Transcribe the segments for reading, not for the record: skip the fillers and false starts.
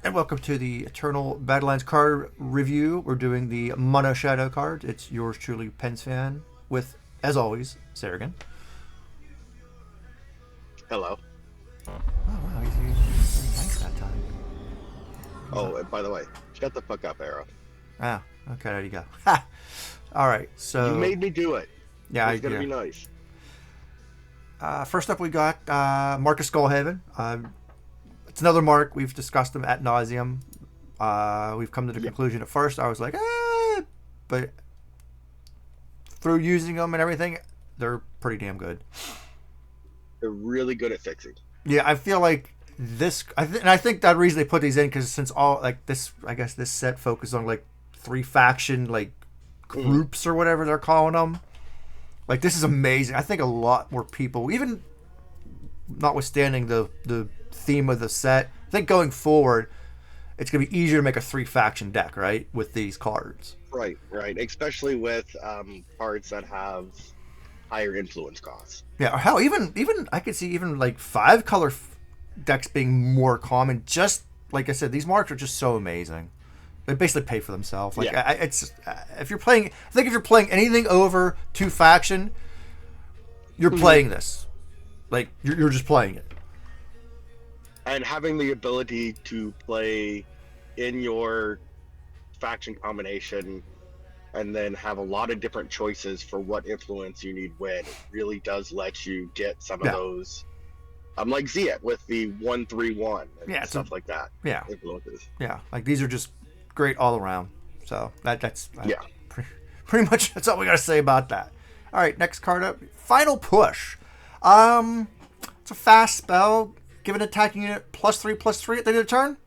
And welcome to the Eternal Badlands card review. We're doing the Mono Shadow card. It's yours truly, Pens fan, with, as always, Seragyn. Hello. Oh, wow, he's very nice that time. Oh, and by the way, shut the fuck up, Arrow. Ah, okay, there you go. Ha! All right, so... You made me do it. Yeah, it's gonna be nice. First up, we got Marcus Skullhaven. It's another mark. We've discussed them ad nauseum. We've come to the conclusion at first. I was like, but through using them and everything, they're pretty damn good. They're really good at fixing. Yeah, I feel like this, and I think that reason they put these in because since all like this, I guess this set focused on like 3 faction like groups or whatever they're calling them. Like this is amazing. I think a lot more people, even notwithstanding the theme of the set, I think going forward, it's gonna be easier to make a 3 faction deck, right, with these cards. Right. Especially with cards that have higher influence costs. Yeah, or hell, even I could see even like 5 color decks being more common. Just like I said, these marks are just so amazing. They basically pay for themselves. Like it's if you're playing, I think if you're playing anything over 2 faction, you're playing this. Like you're just playing it. And having the ability to play in your faction combination and then have a lot of different choices for what influence you need when, it really does let you get some of those. Like Ziet with the 1-3-1 and stuff like that. Yeah. Influences. Yeah. Like these are just great all around. So that's pretty much that's all we gotta say about that. All right, next card up. Final Push. It's a fast spell. Give an attacking unit +3/+3 at the end of the turn.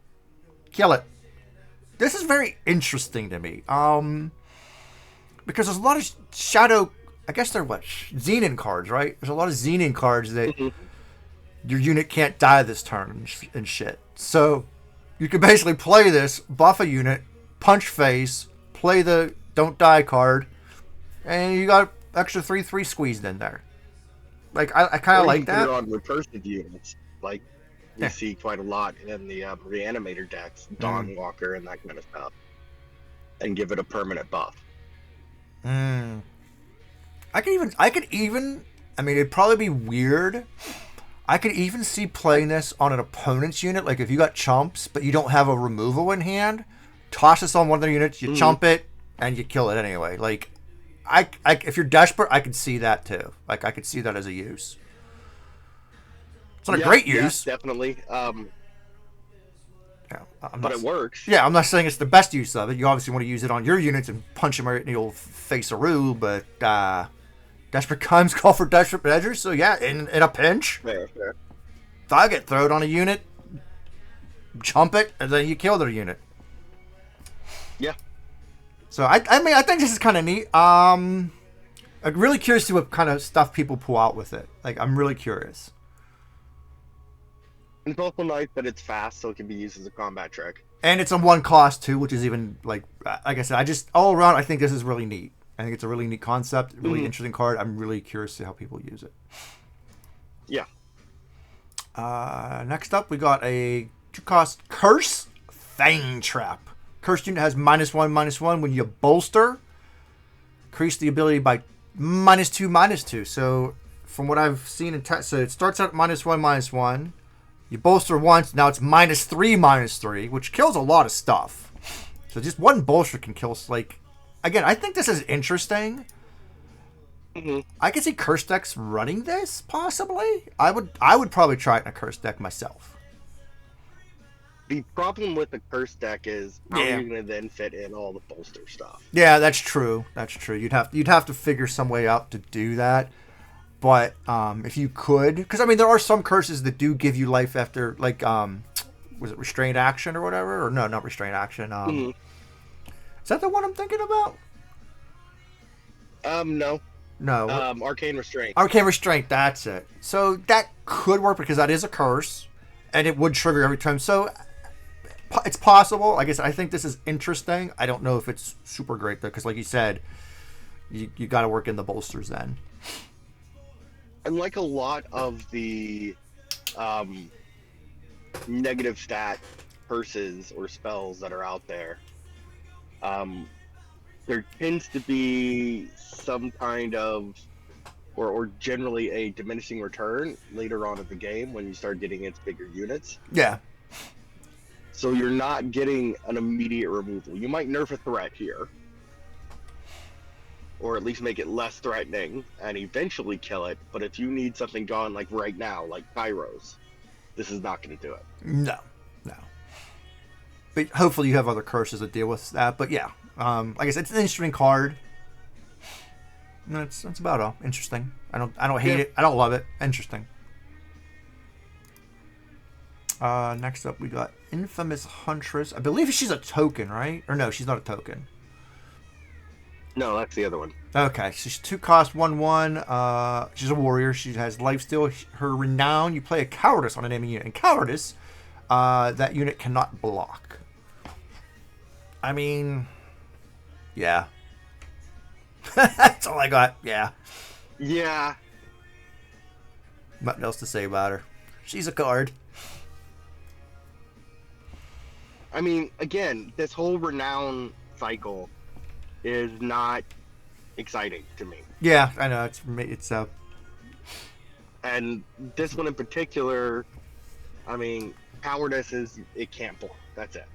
Kill it. This is very interesting to me. Because there's a lot of shadow. I guess they're what Xenon cards, right? There's a lot of Xenon cards that your unit can't die this turn and shit. So you can basically play this, buff a unit, punch face, play the don't die card, and you got extra 3/3 squeezed in there. Like I kind of like that. Put it on recursive units, like we see quite a lot in the reanimator decks, Dawnwalker and that kind of stuff, and give it a permanent buff. I could even. I mean, it'd probably be weird. I could even see playing this on an opponent's unit. Like if you got chumps, but you don't have a removal in hand, toss this on one of their units, you chump it, and you kill it anyway. Like, I if you're desperate, I could see that too. Like I could see that as a use. It's not a great use. Yeah, definitely. But it works. Yeah, I'm not saying it's the best use of it. You obviously want to use it on your units and punch them right in the old face-a-roo, but desperate times call for desperate measures. So yeah, in a pinch, fair. Thug it, throw it on a unit, chump it, and then you kill their unit. Yeah. So I mean I think this is kind of neat. I'm really curious to see what kind of stuff people pull out with it. Like I'm really curious. It's also nice that it's fast, so it can be used as a combat trick. And it's a 1 cost too, which is even like I said, I just all around I think this is really neat. I think it's a really neat concept, really interesting card. I'm really curious to see how people use it. Yeah. Next up, we got a 2-cost Curse Fang Trap. Cursed unit has -1/-1 when you bolster. Increase the ability by -2/-2. So from what I've seen in so it starts out at -1/-1. You bolster once, now it's -3/-3, which kills a lot of stuff. So just 1 bolster can kill, like, again, I think this is interesting. I could see curse decks running this, possibly. I would probably try it in a curse deck myself. The problem with the curse deck is how are you going to then fit in all the bolster stuff? Yeah, that's true. You'd have to figure some way out to do that. But if you could, because I mean, there are some curses that do give you life after, like, was it restrained action or whatever? Or no, not restrained action. Is that the one I'm thinking about? No. No. Arcane Restraint. Arcane Restraint, that's it. So that could work because that is a curse, and it would trigger every time. So it's possible. I guess I think this is interesting. I don't know if it's super great though, because like you said, you got to work in the bolsters then. And like a lot of the negative stat curses or spells that are out there, there tends to be some kind of, or generally a diminishing return later on in the game when you start getting into bigger units. Yeah. So you're not getting an immediate removal. You might nerf a threat here, or at least make it less threatening and eventually kill it. But if you need something gone like right now, like Pyros, this is not going to do it. No. But hopefully you have other curses to deal with that. But yeah, like I said, it's an interesting card. That's about all. Interesting. I don't hate it. I don't love it. Interesting. Next up, we got Infamous Huntress. I believe she's a token, right? Or no, she's not a token. No, that's the other one. Okay, so she's 2 cost, 1/1. She's a warrior. She has lifesteal. Her renown. You play a cowardice on an enemy unit. And cowardice, that unit cannot block. I mean, yeah. That's all I got. Yeah. Yeah. Nothing else to say about her. She's a card. I mean, again, this whole renown cycle is not exciting to me. Yeah, I know. It's And this one in particular, I mean, cowardice is, it can't block. That's it.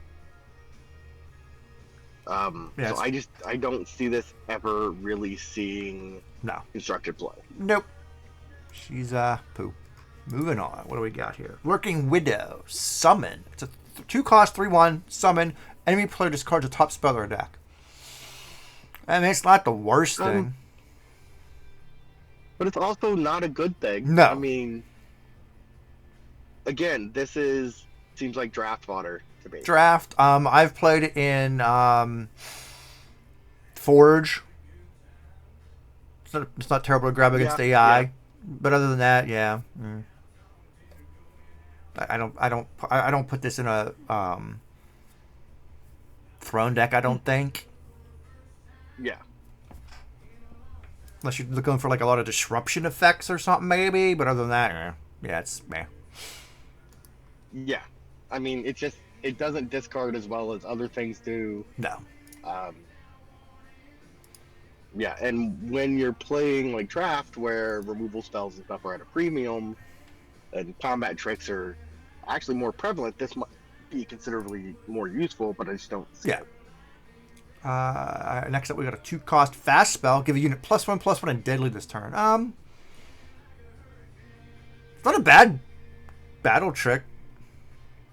Yeah, so I don't see this ever really seeing constructed play. Nope. She's poop. Moving on. What do we got here? Lurking Widow. Summon. It's a 2 cost, 3/1. Summon. Enemy player discards a top spell or deck. I mean, it's not the worst thing. But it's also not a good thing. No. I mean, again, this seems like draft fodder to me. Draft. I've played it in Forge. It's not terrible to grab against AI. Yeah. But other than that, yeah. I don't put this in a throne deck, I don't think. Yeah. Unless you're looking for like a lot of disruption effects or something, maybe. But other than that, yeah, it's meh. Yeah. I mean, it doesn't discard as well as other things do. No. Yeah, and when you're playing like draft, where removal spells and stuff are at a premium, and combat tricks are actually more prevalent, this might be considerably more useful, but I just don't see it. Next up, we got a 2 cost fast spell. Give a unit +1/+1 and deadly this turn. It's not a bad battle trick.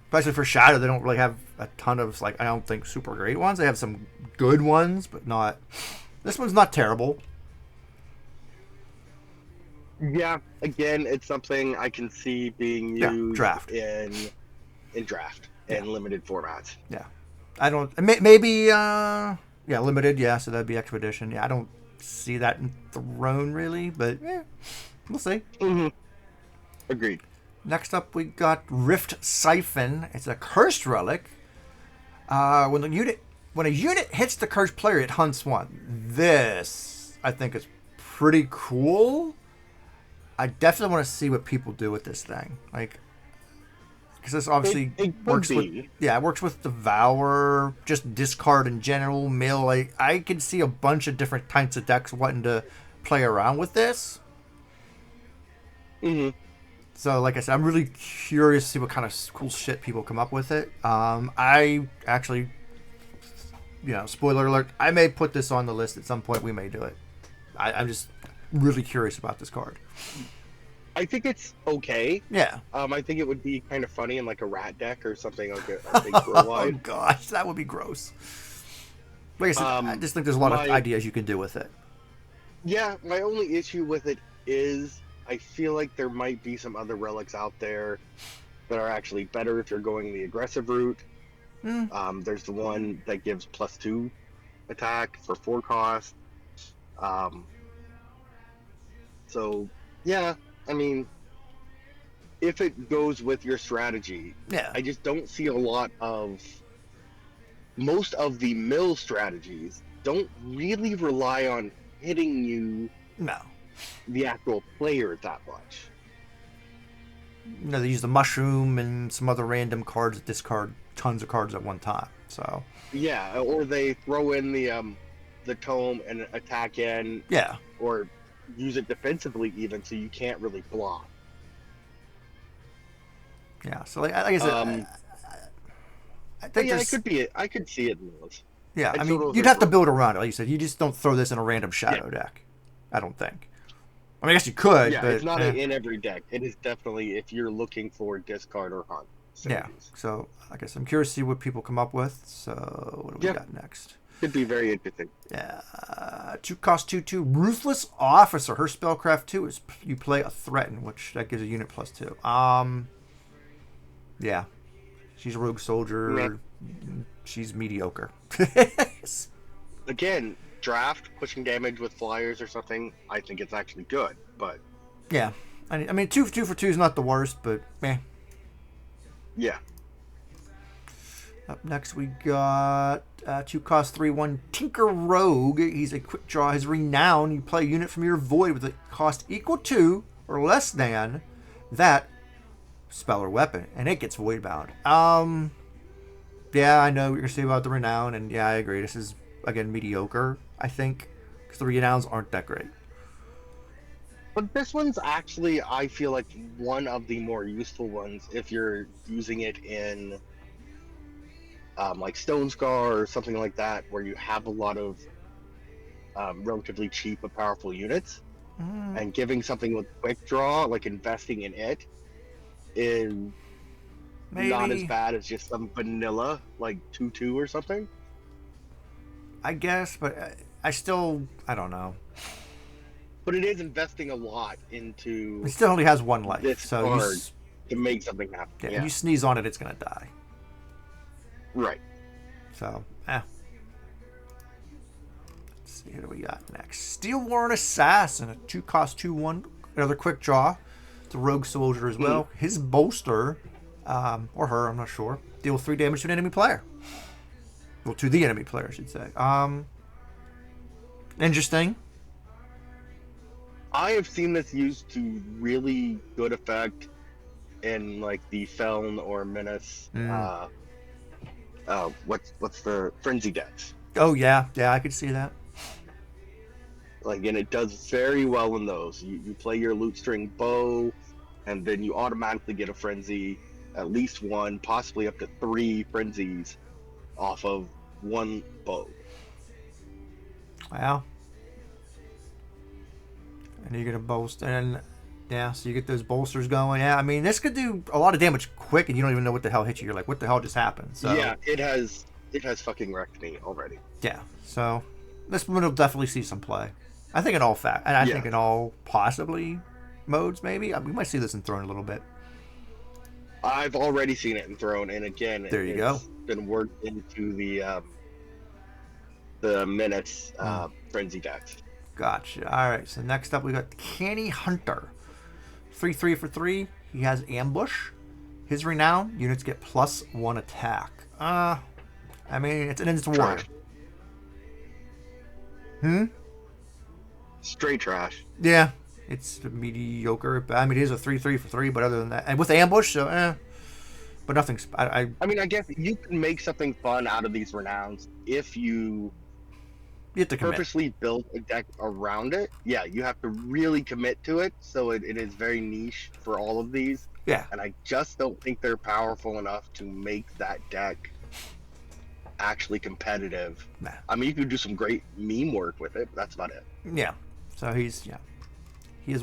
Especially for Shadow, they don't really have a ton of, like, I don't think super great ones. They have some good ones, but not... This one's not terrible. Yeah, again, it's something I can see being used draft. in draft and limited formats. Yeah. I don't... Maybe, limited, yeah, so that'd be Expedition. Yeah, I don't see that in Throne, really, but, we'll see. Mm-hmm. Agreed. Next up, we got Rift Siphon. It's a cursed relic. When a unit hits the cursed player, it hunts 1. This, I think, is pretty cool. I definitely want to see what people do with this thing. Like, because this obviously works with Devour, just discard in general, mill. Like, I can see a bunch of different types of decks wanting to play around with this. Mm-hmm. So, like I said, I'm really curious to see what kind of cool shit people come up with it. I actually, spoiler alert, I may put this on the list at some point. We may do it. I'm just really curious about this card. I think it's okay. Yeah. I think it would be kind of funny in like a rat deck or something like a big worldwide. Oh gosh, that would be gross. Like I said, I just think there's a lot of ideas you can do with it. Yeah, my only issue with it is I feel like there might be some other relics out there that are actually better if you're going the aggressive route. There's the one that gives +2 attack for 4 cost. So, yeah, I mean, if it goes with your strategy, I just don't see a lot of... Most of the mill strategies don't really rely on hitting you, the actual player, that much. they use the mushroom and some other random cards that discard tons of cards at one time. So Yeah, or they throw in the tome and attack in, yeah, or use it defensively even, so you can't really block. yeah. So like I said, I think Yeah, it there's could be. I could see it in those. yeah. I So mean, those you'd are have to great. build around it. Like you said, you just don't throw this in a random shadow deck. I don't think. I mean, I guess you could, Yeah, but it's not in every deck. It is definitely if you're looking for discard or hunt yeah. synergies. So I guess I'm curious to see what people come up with. So what do we Yeah, got next? could be very interesting. Yeah, 2 cost 2/2 Ruthless Officer. Her spellcraft 2 is you play a threaten, which that gives a unit +2. Yeah, she's a rogue soldier. Yeah. She's mediocre. Again, draft pushing damage with flyers or something. I think it's actually good, but Yeah, I mean 2 for 2 is not the worst, but meh. yeah. Up next we got 2 cost 3/1 Tinker Rogue. He's a quick draw. His renown. You play a unit from your void with a cost equal to or less than that spell or weapon, and it gets void bound. Yeah, I know what you're saying about the renown, and yeah, I agree. This is again mediocre, I think, because the renowns aren't that great. But this one's actually, I feel like, one of the more useful ones if you're using it in like Stone Scar or something like that, where you have a lot of relatively cheap but powerful units. And giving something with quick draw, like investing in it, is not as bad as just some vanilla, like 2/2 or something. I guess, but I don't know. But it is investing a lot into It still only has one life, this so card to make something happen. yeah, Yeah. you sneeze on it, it's gonna die. Right. So, Let's see, what do we got next? Steel Warren Assassin, a 2 cost 2/1, another quick draw. It's a rogue soldier as well. His bolster, or her, I'm not sure, deal 3 damage to an enemy player. Well, to the enemy player, I should say. Interesting. I have seen this used to really good effect in like the Feln or Menace. What's the Frenzy decks? Oh yeah, I could see that. Like, and it does very well in those. You play your loot string bow, and then you automatically get a frenzy, at least one, possibly up to 3 frenzies off of one bow. Wow. And you get a bolster, and yeah, so you get those bolsters going. Yeah, I mean, this could do a lot of damage quick, and you don't even know what the hell hit you. You're like, what the hell just happened? So yeah, it has fucking wrecked me already. Yeah, so this one will definitely see some play. I think in all I think in all possibly modes, maybe. We might see this in Throne a little bit. I've already seen it in Throne, and again, it's been worked into the Menace Frenzy decks. Gotcha. All right, so next up we got Canny Hunter. 3/3 for 3. He has Ambush. His renown, units get +1 attack. I mean, it's an instant warrior. Straight trash. Yeah, it's mediocre. I mean, it is a 3/3 for 3, but other than that, and with Ambush, so but nothing's. I mean, I guess you can make something fun out of these renowns if you have to commit. Purposely build a deck around it. Yeah, you have to really commit to it, so it is very niche for all of these. Yeah. And I just don't think they're powerful enough to make that deck actually competitive. Nah. I mean, you could do some great meme work with it, but that's about it. Yeah. So he is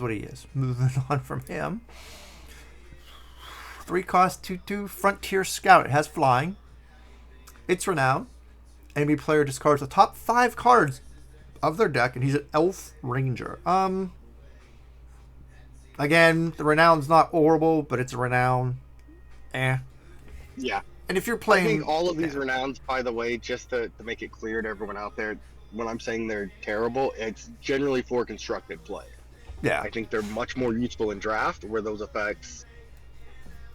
what he is. Moving on from him. 3 cost 2/2 Frontier Scout. It has flying. It's renowned. Enemy player discards the top 5 cards of their deck, and he's an Elf Ranger. Again, the renown's not horrible, but it's a renown. Yeah. And if you're playing, I think all of these renowns, by the way, just to make it clear to everyone out there, when I'm saying they're terrible, it's generally for constructed play. Yeah. I think they're much more useful in draft, where those effects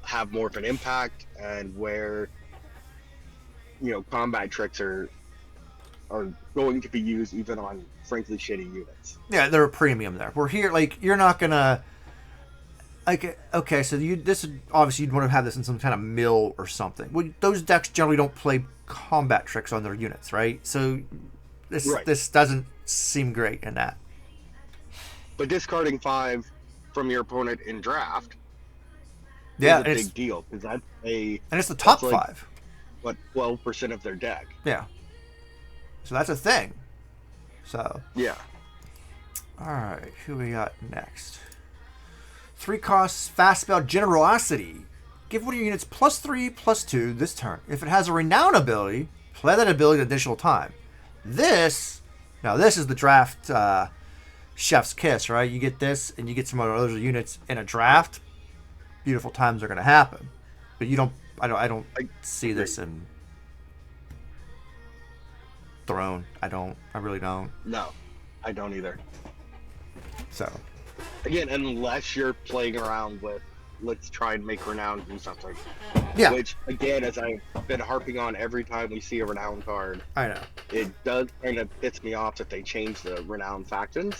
have more of an impact, and where combat tricks are going to be used even on frankly shitty units. Yeah, they're a premium there. We're here, like, you're not gonna Okay, so this obviously you'd want to have this in some kind of mill or something. Well, those decks generally don't play combat tricks on their units, right? So this doesn't seem great in that. But discarding 5 from your opponent in draft is a big deal because and it's the top 5. What 12% of their deck? Yeah. So that's a thing. So yeah. All right, who we got next? 3 costs, fast spell, Generosity. Give one of your units +3/+2 this turn. If it has a renown ability, play that ability an additional time. This is the draft chef's kiss, right? You get this, and you get some other units in a draft. Beautiful times are going to happen, but you don't. I don't see this in Throne. I really don't. No, I don't either. So, again, unless you're playing around with, let's try and make Renown do something. Yeah. Which, again, as I've been harping on every time we see a Renown card, I know. It does kind of piss me off that they change the Renown factions.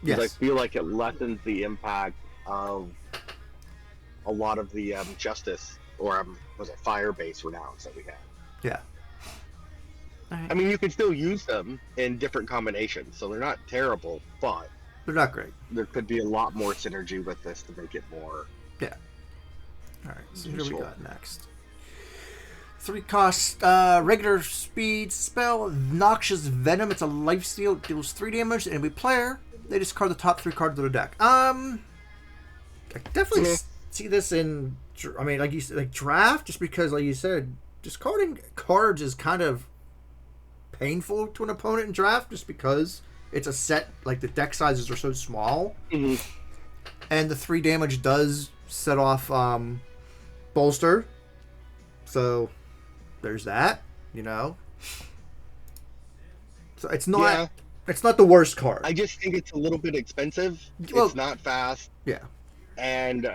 Yes. I feel like it lessens the impact of a lot of the Justice, or Fire-based Renowns that we have. Yeah. Right. I mean, you can still use them in different combinations, so they're not terrible, but they're not great. There could be a lot more synergy with this to make it more. Yeah. All right. So here we got next. 3 costs, regular speed spell, Noxious Venom. It's a lifesteal. It deals 3 damage, and every player they discard the top 3 cards of the deck. I definitely see this in. I mean, like you said, like draft, just because, like you said, discarding cards is kind of painful to an opponent in draft, just because it's a set, like the deck sizes are so small, and the 3 damage does set off bolster, so there's that, so it's not the worst card. I just think it's a little bit expensive. Well, it's not fast, and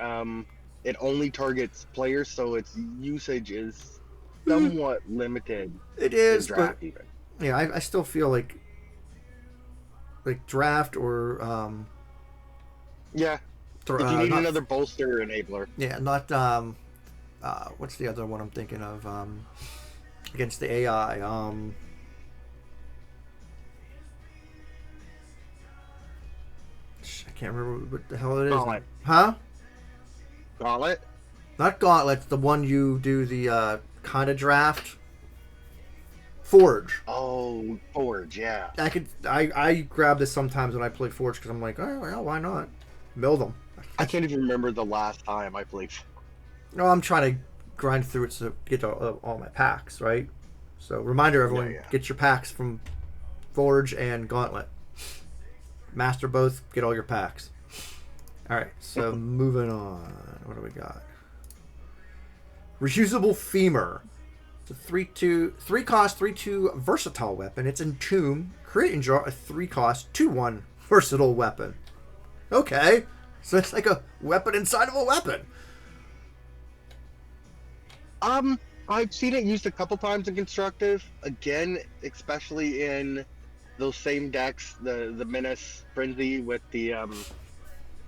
it only targets players, so its usage is somewhat limited. It is, but I still feel like draft or if you need another bolster enabler. Yeah, not what's the other one I'm thinking of against the AI? I can't remember what the hell it is. Gauntlet. Huh? Gauntlet? Not Gauntlet, the one you do the kind of draft. Forge. Oh, Forge, yeah. I grab this sometimes when I play Forge because I'm like, oh, well, why not? Mill them. I can't even remember the last time I played. No, I'm trying to grind through it to get all my packs, right? So, reminder, everyone, get your packs from Forge and Gauntlet. Master both, get all your packs. All right, so moving on. What do we got? Reusable Femur. It's a 3 cost, 3/2 versatile weapon. It's Entomb. Create and draw a 3 cost, 2/1 versatile weapon. Okay, so it's like a weapon inside of a weapon. I've seen it used a couple times in constructive. Again, especially in those same decks, the Menace Frenzy with the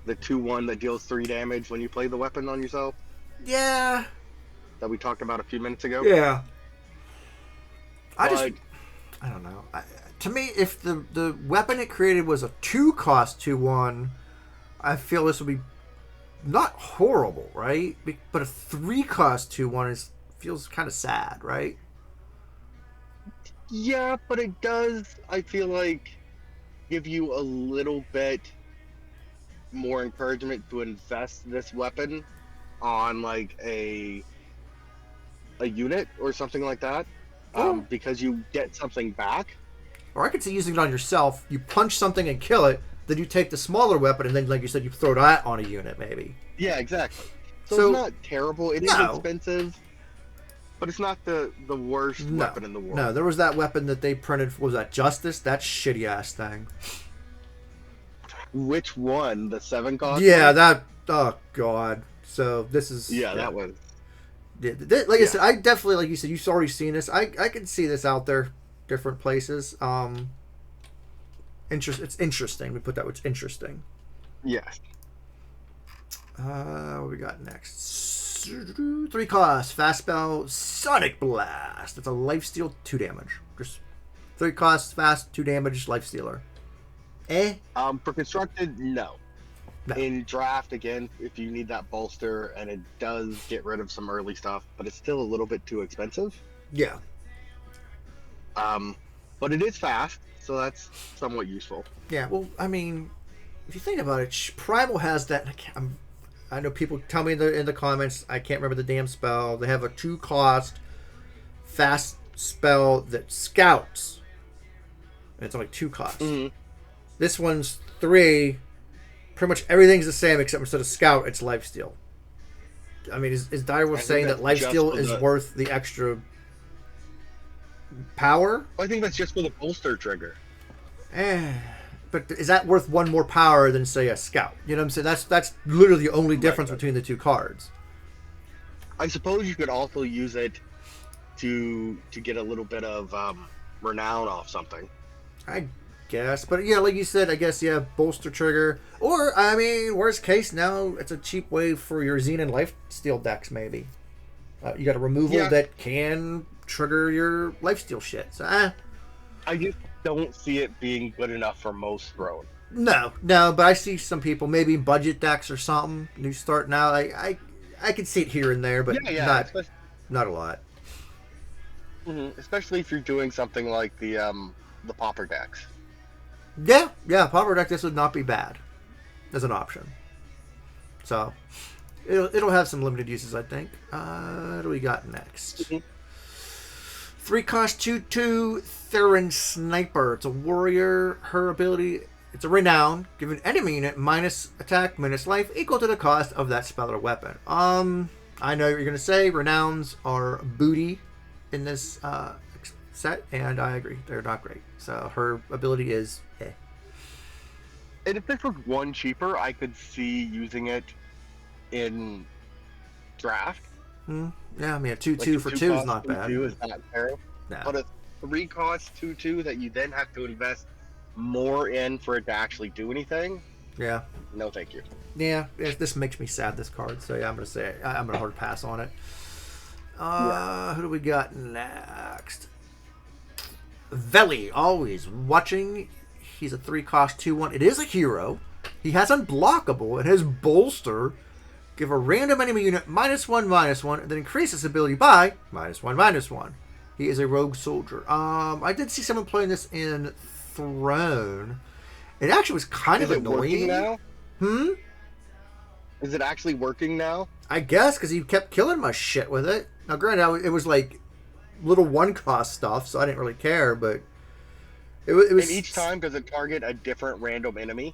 2/1 that deals 3 damage when you play the weapon on yourself. Yeah. That we talked about a few minutes ago. Yeah. I don't know. To me, if the weapon it created was a 2 cost 2/1, I feel this would be not horrible, right? But a 3 cost 2/1 feels kind of sad, right? Yeah, but it does, I feel like, give you a little bit more encouragement to invest this weapon on like a unit or something like that, because you get something back. Or I could see using it on yourself. You punch something and kill it, then you take the smaller weapon and then, like you said, you throw that on a unit, maybe. Yeah, exactly. So it's not terrible. It is expensive, but it's not the worst weapon in the world. No, there was that weapon that they printed. What was that, Justice? That shitty ass thing. Which one? The 7 cost? Yeah, that. Oh god. So this is. Yeah, that one. Like I said, I definitely, like you said, you've already seen this. I can see this out there, different places. It's interesting. We put that. It's interesting. Yes. What we got next? 3 cost. Fast spell Sonic Blast. It's a lifesteal 2 damage. Just 3 costs, fast, 2 damage, lifestealer. For constructed, no. In draft, again, if you need that bolster, and it does get rid of some early stuff, but it's still a little bit too expensive. Yeah. But it is fast, so that's somewhat useful. Yeah, well, I mean, if you think about it, Primal has that. I know people tell me in the comments, I can't remember the damn spell. They have a 2 cost fast spell that scouts. And it's only 2 costs. Mm-hmm. This one's 3. Pretty much everything's the same except instead of scout, it's lifesteal. I mean, is Direwolf saying that lifesteal is worth the extra power? I think that's just for the bolster trigger. But is that worth 1 more power than, say, a scout? You know what I'm saying? That's literally the only difference between the 2 cards. I suppose you could also use it to get a little bit of renown off something. I guess. But, yeah, like you said, I guess, yeah, bolster trigger. Or, I mean, worst case, now it's a cheap way for your Xenon lifesteal decks, maybe. You got a removal that can trigger your lifesteal shit. So, I just don't see it being good enough for most Throne. No, but I see some people, maybe budget decks or something, new starting out. I can see it here and there, but not a lot. Mm-hmm. Especially if you're doing something like the Pauper decks. Yeah, Pauper deck, this would not be bad as an option. So, it'll have some limited uses, I think. What do we got next? Mm-hmm. 3 cost 2/2 Theron Sniper. It's a warrior. Her ability, it's a renown. Give an enemy unit minus attack, minus life, equal to the cost of that spell or weapon. I know what you're going to say. Renowns are booty in this set, and I agree. They're not great. So her ability is And if this was 1 cheaper, I could see using it in draft. Yeah, I mean, a 2/2 for 2 is not bad. 2 is not terrible. No. But a 3 cost 2/2 that you then have to invest more in for it to actually do anything. Yeah. No, thank you. Yeah, this makes me sad, this card. So yeah, I'm gonna hard pass on it. Who do we got next? Veli, always watching. He's a 3 cost 2/1. It is a hero. He has unblockable and his bolster. Give a random enemy unit -1/-1, and then increase its ability by -1/-1. He is a rogue soldier. I did see someone playing this in Throne. It actually was kind of annoying. Now? Is it actually working now? I guess, because he kept killing my shit with it. Now, granted, it was like little 1 cost stuff, so I didn't really care, but it was. And each time, does it target a different random enemy?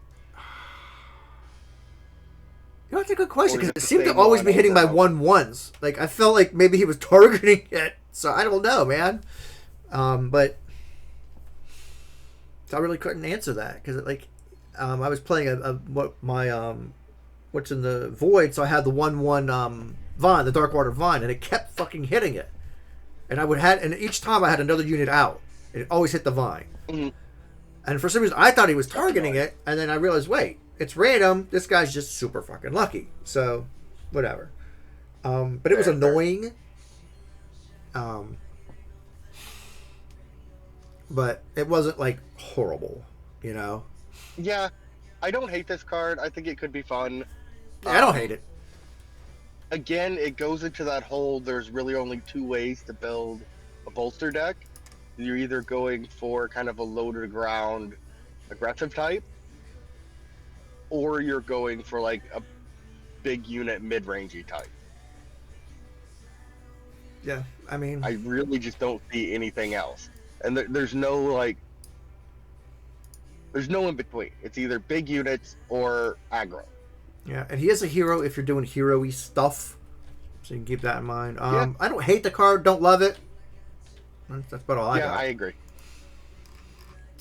You know, that's a good question, because it seemed to always be hitting my 1/1s. Like, I felt like maybe he was targeting it, so I don't know, man. But I really couldn't answer that, because I was playing what's in the Void, so I had the 1/1 Vine, the Darkwater Vine, and it kept fucking hitting it. And and each time I had another unit out. It always hit the Vine. Mm-hmm. And for some reason, I thought he was targeting it, and then I realized, wait, it's random. This guy's just super fucking lucky. So, whatever. But it was annoying. But it wasn't, like, horrible, you know? Yeah. I don't hate this card. I think it could be fun. Yeah, I don't hate it. Again, it goes into that whole, there's really only 2 ways to build a bolster deck. You're either going for kind of a low-to-the-ground aggressive type, or you're going for like a big unit mid-rangey type. Yeah, I mean, I really just don't see anything else, and there's no in between. It's either big units or aggro. Yeah, and he is a hero if you're doing hero-y stuff, so you can keep that in mind. I don't hate the card, don't love it. That's about all I got. Yeah, I agree.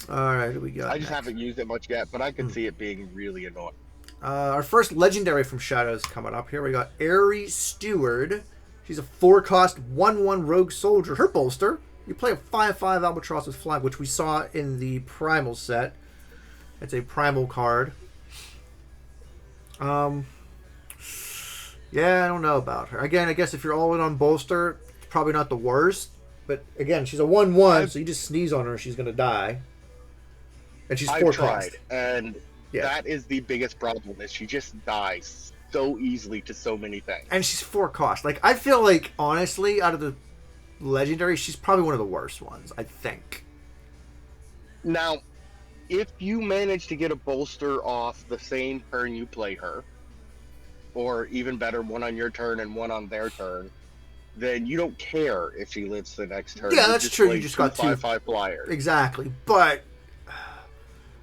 All right, who we got? I just haven't used it much yet, but I can see it being really annoying. Our first legendary from Shadows coming up here. We got Airy Steward. She's a 4 cost 1/1 rogue soldier. Her bolster. You play a 5/5 Albatross with flag, which we saw in the Primal set. It's a Primal card. Um, yeah, I don't know about her. Again, I guess if you're all in on bolster, it's probably not the worst. But again, she's a 1/1, so you just sneeze on her, she's gonna die. And she's 4 I've tried, cost. and that is the biggest problem. Is she just dies so easily to so many things. And she's 4 cost. Like, I feel like, honestly, out of the legendary, she's probably one of the worst ones, I think. Now, if you manage to get a bolster off the same turn you play her, or even better, one on your turn and one on their turn, then you don't care if she lives the next turn. Yeah, that's true. You just got 2 5/5 flyers. Exactly. But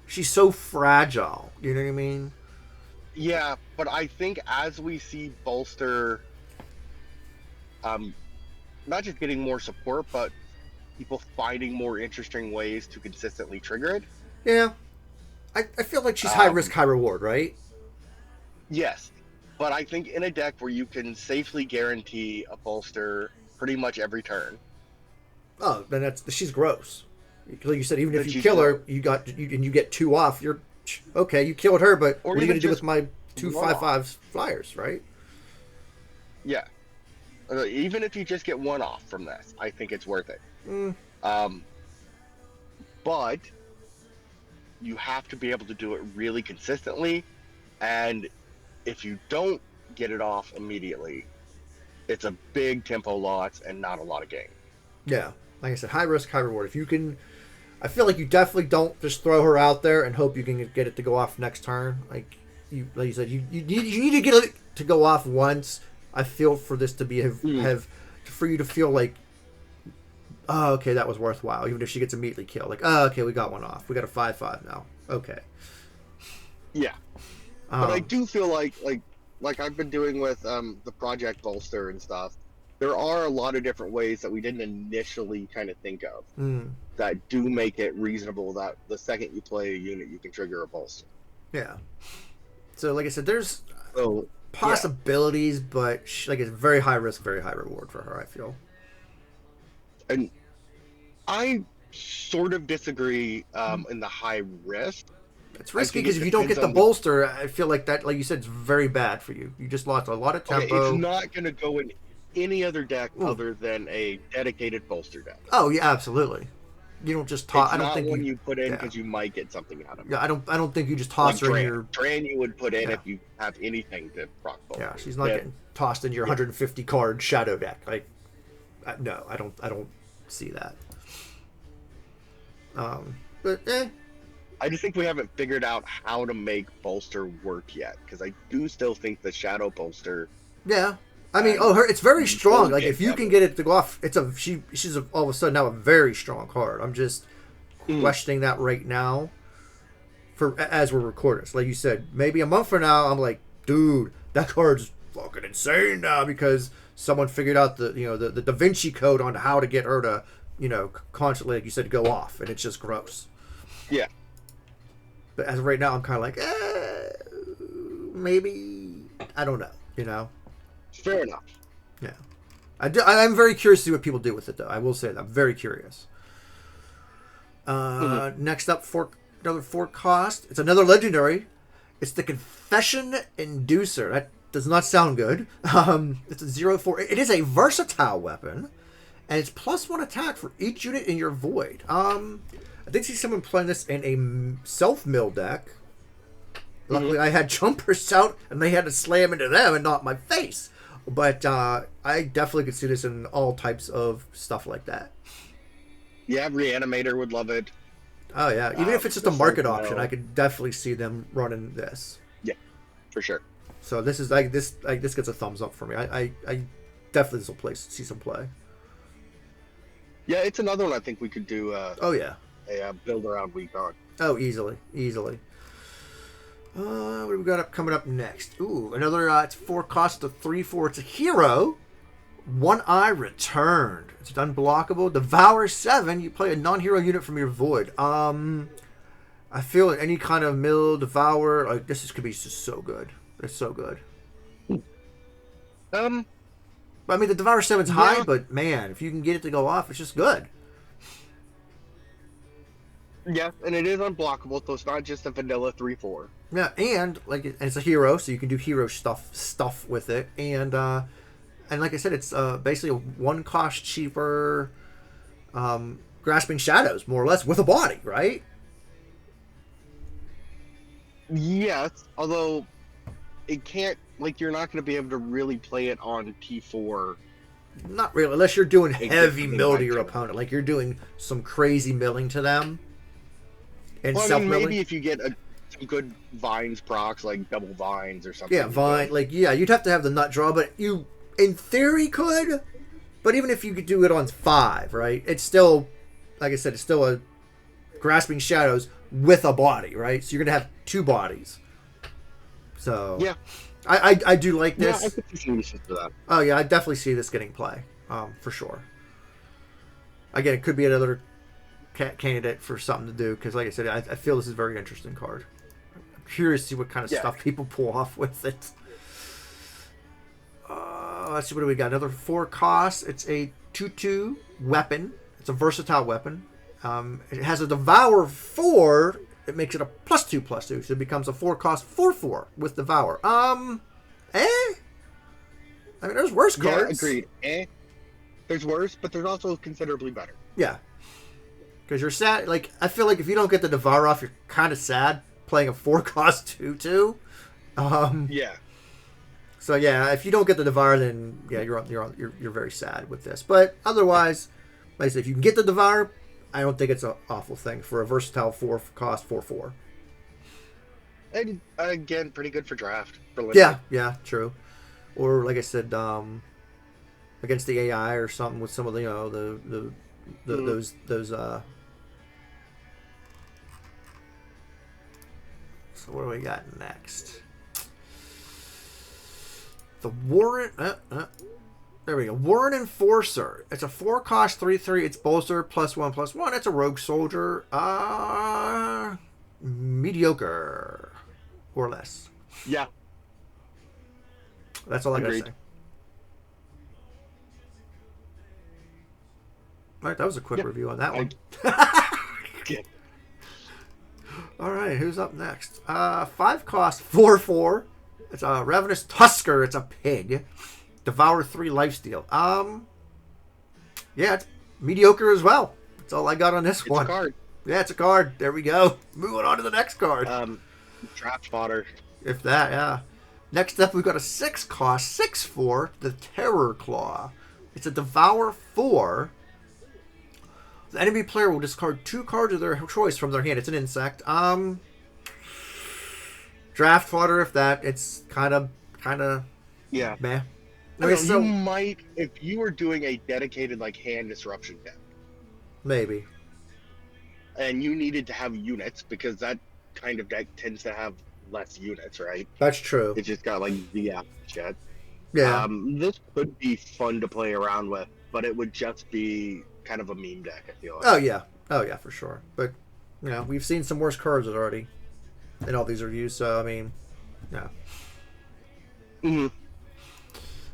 she's so fragile. You know what I mean? Yeah, but I think as we see bolster, not just getting more support, but people finding more interesting ways to consistently trigger it. Yeah. I feel like she's high risk, high reward, right? Yes. But I think in a deck where you can safely guarantee a bolster pretty much every turn. Oh, then she's gross. Like you said, even if you kill her, you get 2 off. You're okay. You killed her, but what are you going to do with my 2 5/5 flyers, right? Yeah. Even if you just get 1 off from this, I think it's worth it. But you have to be able to do it really consistently, and if you don't get it off immediately, it's a big tempo loss and not a lot of gain. Yeah, like I said, high risk, high reward. If you can, I feel like you definitely don't just throw her out there and hope you can get it to go off next turn. Like you said, you need to get it to go off once. I feel for this to be for you to feel like, oh, okay, that was worthwhile. Even if she gets immediately killed, like, oh, okay, we got 1 off. We got a 5/5 now. Okay. Yeah. But I do feel like I've been doing with the project bolster and stuff, there are a lot of different ways that we didn't initially kind of think of that do make it reasonable that the second you play a unit, you can trigger a bolster. Yeah. So, like I said, there's possibilities, but it's very high risk, very high reward for her, I feel. And I sort of disagree in the high risk. It's risky because if you don't get the bolster, I feel like that, like you said, it's very bad for you. You just lost a lot of tempo. Okay, it's not going to go in any other deck other than a dedicated bolster deck. Oh yeah, absolutely. You don't just toss. I don't think you put in because you might get something out of it. Yeah, I don't think you just toss her in your. Dran you would put in if you have anything to proc bolster. Yeah, she's not getting tossed in your 150 card shadow deck. Like, no, I don't see that. But I just think we haven't figured out how to make bolster work yet, because I do still think the shadow bolster. Yeah, I mean, it's very strong. Like if you can get it to go off, she's all of a sudden now a very strong card. I'm just questioning that right now. As we're recording, so like you said, maybe a month from now, I'm like, dude, that card's fucking insane now because someone figured out the Da Vinci Code on how to get her to constantly, like you said, go off, and it's just gross. Yeah. But as of right now, I'm kind of like, maybe, I don't know, Fair enough. Yeah. I'm very curious to see what people do with it, though. I will say that. I'm very curious. Next up, another 4 cost. It's another legendary. It's the Confession Inducer. That does not sound good. It's a 0/4. It is a versatile weapon, and it's +1 attack for each unit in your void. I did see someone playing this in a self-mill deck. Luckily, I had jumpers out, and they had to slam into them and not my face. But I definitely could see this in all types of stuff like that. Yeah, Reanimator would love it. Oh, yeah. Even if it's just a market option, I could definitely see them running this. Yeah, for sure. So this is this gets a thumbs up for me. I definitely see some play. Yeah, it's another one I think we could do. Oh, yeah. A build around week on. Oh, easily. What do we got coming up next? Ooh, another, it's 4 cost of 3/4. It's a hero. One Eye Returned. It's unblockable. Devour 7. You play a non-hero unit from your void. I feel like any kind of mill, Devour, like this could be just so good. It's so good. I mean, the Devour 7's high, but man, if you can get it to go off, it's just good. Yeah, and it is unblockable, so it's not just a vanilla 3/4. Yeah, and like it's a hero, so you can do hero stuff with it, and like I said, it's basically a one cost cheaper grasping shadows, more or less, with a body, right? Yes, although it can't, like, you're not going to be able to really play it on T4. Not really, unless you're doing heavy Existing mill to your item. opponent, like you're doing some crazy milling to them, and Well, I self mean, milling. maybe if you get some good vines procs, like double vines or something. Yeah, vine, like you'd have to have the nut draw, but you, in theory, could. But even if you could do it on 5, right? It's still, like I said, it's still a grasping shadows with a body, right? So you're gonna have 2 bodies. So Yeah, I do like this. yeah, I could see some uses for that. Oh yeah, I definitely see this getting play, for sure. Again, it could be another candidate for something to do because, like I said, I feel this is a very interesting card. I'm curious to see what kind of stuff people pull off with it. Let's see, what do we got? Another 4 costs. It's a 2/2 weapon. It's a versatile weapon. It has a Devour 4. It makes it a +2/+2, so it becomes a 4 cost 4/4 with Devour. I mean, there's worse cards. Yeah, agreed. There's worse, but there's also considerably better. Yeah. Because you're sad. Like, I feel like if you don't get the Devour off, you're kind of sad playing a 4 cost 2/2. Yeah. So yeah, if you don't get the Devour, then yeah, you're very sad with this. But otherwise, like I said, if you can get the Devour, I don't think it's an awful thing for a versatile 4 cost 4/4. And again, pretty good for draft. For limited. Yeah, true. Or like I said, against the AI or something with some of the those So what do we got next? The Warrant. There we go. Warrant Enforcer. It's a 4 cost 3/3. It's bolster +1/+1. It's a rogue soldier. Mediocre or less. Yeah. That's all I gotta say. All right, that was a quick review on that one. All right, who's up next? 5 cost 4/4. It's a Ravenous Tusker. It's a pig. Devour 3 lifesteal. Yeah, it's mediocre as well. That's all I got on this one. It's a card. Yeah, it's a card. There we go. Moving on to the next card. Draft fodder. If that, yeah. Next up, we've got a 6 cost 6/4. The Terror Claw. It's a Devour 4. The enemy player will discard 2 cards of their choice from their hand. It's an insect. Draft fodder, if that. It's kind of Yeah. meh. Okay, so you might, if you were doing a dedicated like hand disruption deck, maybe, and you needed to have units because that kind of deck tends to have less units, right? That's true. It's just got like the shit. Yeah. This could be fun to play around with, but it would just be kind of a meme deck, I feel like. Oh yeah, for sure. But we've seen some worse cards already in all these reviews. So I mean, yeah.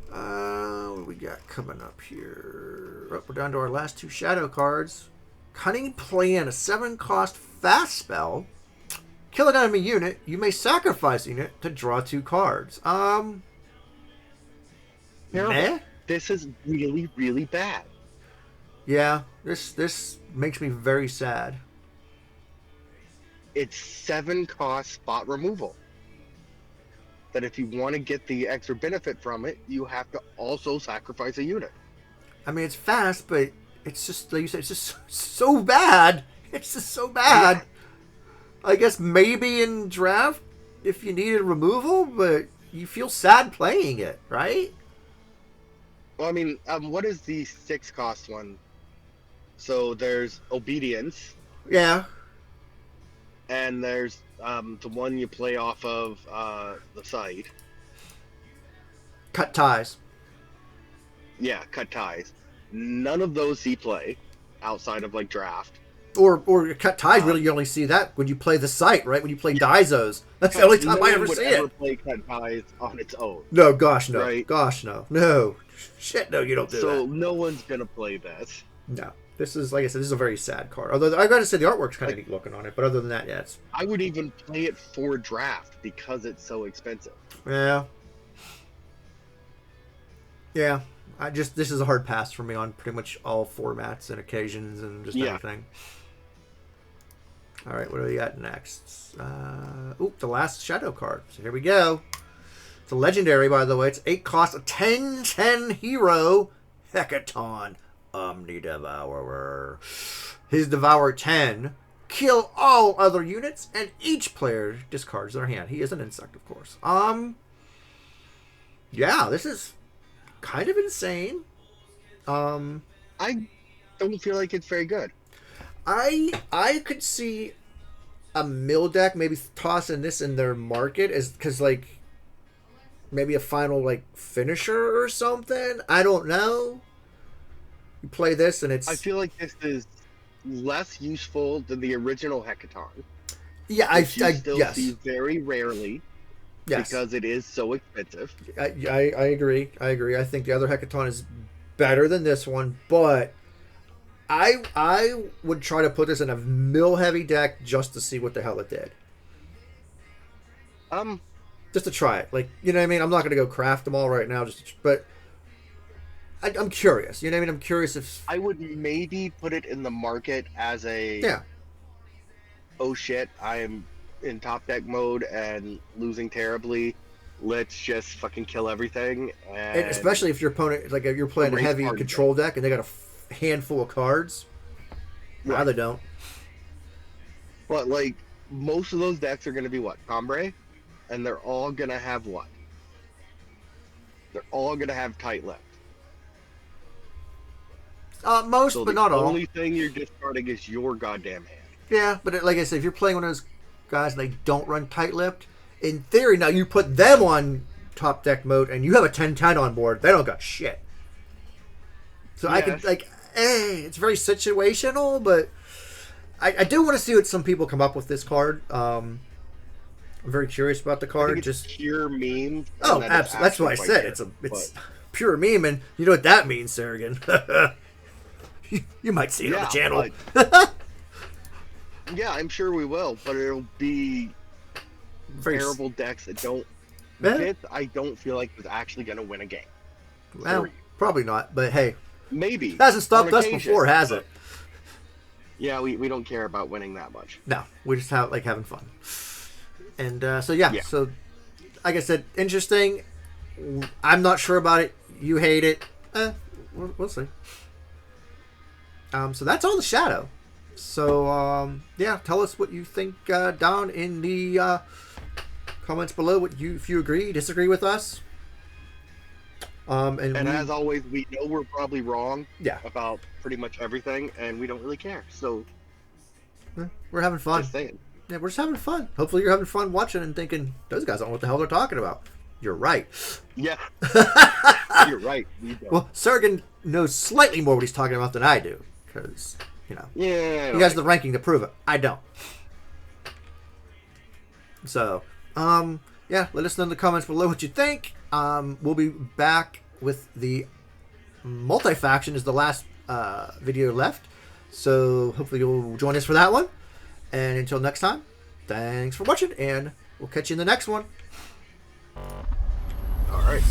What do we got coming up here? Oh, we're down to our last 2 shadow cards. Cunning Plan, a 7 cost fast spell. Kill an enemy unit. You may sacrifice a unit to draw 2 cards. Meh? This is really, really bad. Yeah, this makes me very sad. It's 7 cost spot removal. That if you want to get the extra benefit from it, you have to also sacrifice a unit. I mean, it's fast, but it's just, like you said, it's just so bad. It's just so bad. Yeah. I guess maybe in draft if you needed removal, but you feel sad playing it, right? Well, I mean, what is the 6 cost one? So there's Obedience. Yeah. And there's the one you play off of the site. Cut Ties. Yeah, Cut Ties. None of those see play outside of like draft. Or Cut Ties, really, you only see that when you play the site, right? When you play Dizos. That's the only time I ever see it. Never play Cut Ties on its own. No, gosh, no. Right? Gosh, no. No. Shit, no, you don't do that. So no one's going to play this. No. This is, like I said, this is a very sad card. Although I got to say the artwork's kind of neat looking on it, but other than that, yeah, it's... I would even play it for draft because it's so expensive. Yeah. Yeah. This is a hard pass for me on pretty much all formats and occasions and just everything. All right, what do we got next? The last shadow card. So here we go. It's a legendary, by the way. It's 8 cost, a 10/10 hero, Hecaton Omnidevourer. His Devour 10. Kill all other units, and each player discards their hand. He is an insect, of course. Yeah, this is kind of insane. I don't feel like it's very good. I could see a mill deck maybe tossing this in their market as because like maybe a final like finisher or something. I don't know. You play this and it's. I feel like this is less useful than the original Hecaton. Yeah, I still yes. see very rarely. Yes. Because it is so expensive. I agree. I think the other Hecaton is better than this one, but I would try to put this in a mill heavy deck just to see what the hell it did. Just to try it, like, you know what I mean. I'm not gonna go craft them all right now, but I'm curious. You know what I mean. I'm curious if I would maybe put it in the market as a oh shit, I am in top deck mode and losing terribly. Let's just fucking kill everything. And especially if your opponent, like if you're playing a heavy control deck and they got a handful of cards. Right. Now they don't. But like most of those decks are going to be what? Combre? And they're all going to have what? They're all going to have tight left. Most, so but not all. The only thing you're discarding is your goddamn hand. Yeah, but like I said, if you're playing one of those guys and they don't run tight-lipped, in theory, now you put them on top deck mode and you have a 10/10 on board, they don't got shit. So yes. I could, like, it's very situational, but I do want to see what some people come up with this card. I'm very curious about the card. Just pure meme. Oh, absolutely. That's what I said. It's pure meme, and you know what that means, Seragyn. You might see it on the channel. Yeah, I'm sure we will, but it'll be very terrible decks that don't. I don't feel like it's actually going to win a game. Well, probably not, but hey, maybe it hasn't stopped us before, has it? Yeah, we don't care about winning that much. No, we just like having fun. And so so like I said, interesting. I'm not sure about it. You hate it. We'll see. So that's all the shadow. So tell us what you think down in the comments below. If you agree, disagree with us. And as always, we know we're probably wrong. Yeah. About pretty much everything, and we don't really care. So we're having fun. Just saying. Yeah, we're just having fun. Hopefully, you're having fun watching and thinking those guys don't know what the hell they're talking about. You're right. Yeah. You're right. Well, Seragyn knows slightly more what he's talking about than I do, because he has the ranking to prove it. I don't. So, let us know in the comments below what you think. We'll be back with the multi-faction is the last video left. So hopefully you'll join us for that one. And until next time, thanks for watching, and we'll catch you in the next one. All right.